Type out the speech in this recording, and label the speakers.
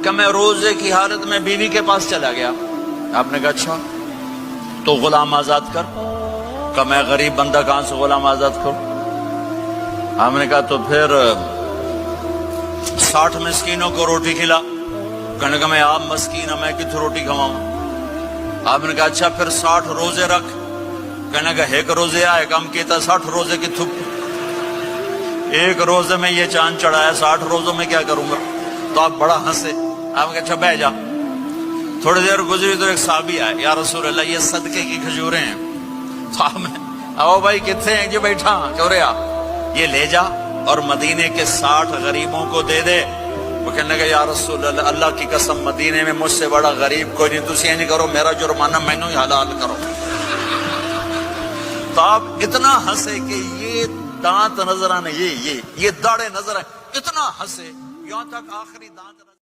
Speaker 1: कि मैं रोजे की हालत में बीवी के पास चला गया। आपने कहा अच्छा तो गुलाम आजाद कर। कि मैं गरीब बंदा कहां से गुलाम आजाद करूं? हमने कहा तो फिर 60 मिस्कीनों को रोटी खिला। कहने का मैं आप मस्कीन मैं कितनी रोटी खवाऊं? आपने कहा अच्छा फिर 60 रोजे रख। कहने का एक रोजे आए कम किया 60 रोजे की थुप। एक रोजे में ये चांद चढ़ाया, 60 रोजों में क्या करूंगा? तो आप बड़ा हंसे। आपने कहा अच्छा बह जा। थोड़ी देर गुजरी तो एक साहबी आए, या रसूल अल्लाह ये सदके की खजूरें हैं। तो आपने आओ भाई कितने हैं जी? बैठा चोरे आ, ये ले जा और मदीने के 60 गरीबों को दे दे। वो कहने लगा या रसूल अल्लाह अल्लाह की कसम मदीने में मुझसे बड़ा गरीब कोई नहीं, तुम नहीं करो मेरा जुर्माना मैनू ही हलाल करो। तो आप इतना हंसे कि ये दांत नजर आने, ये दाढ़े नजर आए, इतना हंसे यहां तक आखिरी दांत